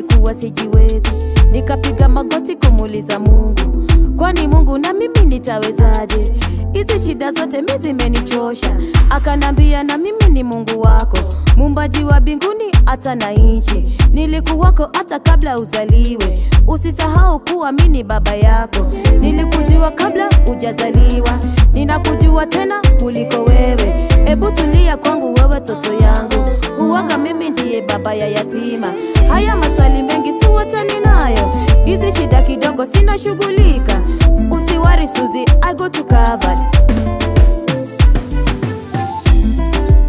nilikuwa sijiwezi, nikapiga magoti kumuuliza Mungu, kwani Mungu na mimi nitawezaje? Hizi shida zote mimi zimenichosha. Akanambia na mimi ni Mungu wako, muumbaji wa mbinguni hata na nchi. Nilikuwako hata kabla uzaliwe, usisahau kuwa mimi ni baba yako. Nilikujua kabla hujazaliwa, ninakujua tena kuliko wewe. Ebu tulia kwangu wewe toto yangu, huwaga mimi ndiye baba ya yatima. Haya maswali mengi si wote ninayo, hizi shida kidogo sina shughulika. Usiwari Suzy, I go to covered.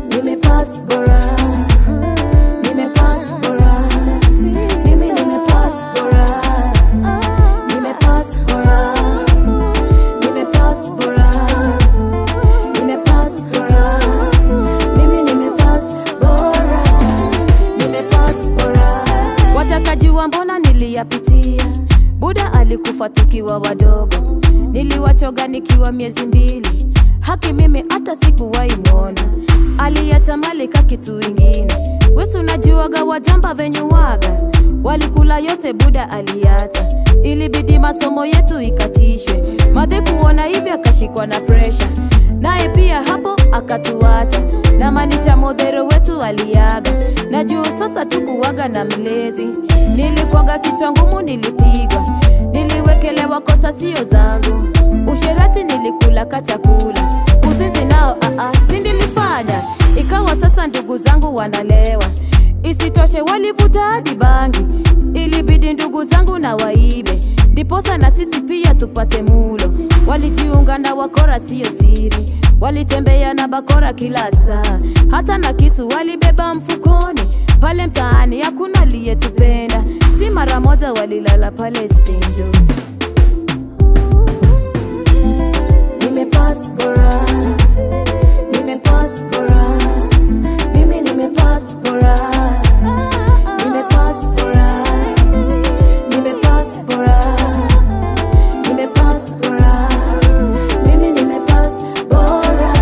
Nimepass bora, nimepass bora, mimi nimepass bora, nimepass bora, nimepass bora, nimepass bora, mimi nimepass bora, nimepass bora. Watakajua mbona niliyapitia. Buda alikufa tukiwa wadogo, niliwachoga nikiwa miezi 2. Haki mimi hata sikuwahi muona, aliyatamali kitu ingine. Wesu unajuaga wajamba venyu waga, walikula yote Buda aliacha. Ilibidi masomo yetu ikatishwe, madhe kuona hivi akashikwa na pressure, naye pia hapo akatuacha. Na maanisha modhero wetu aliaga, na juu sasa tukuwaga na mlezi. Nilikuwaga kichwa ngumu, nilipigwa, niliwekelewa kosa sio zangu. Usherati nilikula kachakula, uzinzi nao sindilifanya. Ikawa sasa ndugu zangu wanalewa, isitoshe walivuta hadi bangi. Ilibidi ndugu zangu na waibe, ndiposa na sisi pia tupate mulo. Walijiunga na wakora sio siri, walitembea na bakora kila saa. Hata na kisu walibeba mfukoni, pale mtaani hakuna aliyetupenda. Si mara moja walilala pale stinjo. Nimepass bora, nimepass bora, mimi nimepass bora, nimepass bora, nimepass bora, nimepass bora, mimi nimepass bora,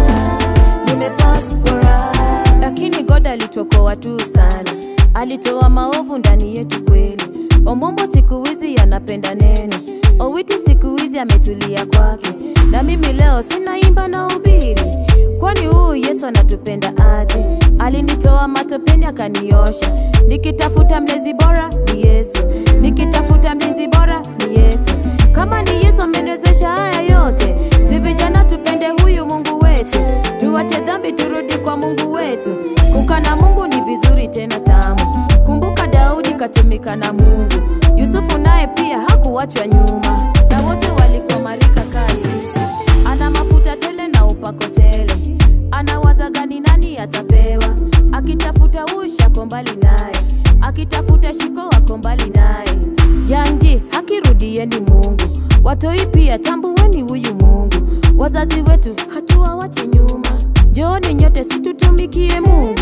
nimepass bora. Lakini God alituokoa tu sana, alitoa maovu ndani yetu kweli. Omombo siku hizi anapenda neno, Owiti siku hizi ametulia kwake. Na mimi leo sina imba na ubiri, kwani huyu Yesu anatupenda aje. Alinitoa matopeni akaniosha, nikitafuta mlezi bora ni Yesu, nikitafuta mlezi bora ni Yesu. Kama ni Yesu ameniwezesha haya yote, si vijana tupende huyu Mungu wetu. Tuache dhambi turudi kwa Mungu wetu, kukana Mungu ni vizuri tena tamu. Kumbuka Daudi katumika na Mungu, Yusufu naye pia hakuachwa nyuma. Na wote walikomalika kasi, ana mafuta tele na upako tele. Anawaza gani nani atapewa, akitafuta usha kombali naye, akitafuta shiko wako mbali naye. Janji hakirudieni Mungu, watoi pia tambueni huyu Mungu. Wazazi wetu hatuwawache nyuma, njooni nyote situtumikie Mungu.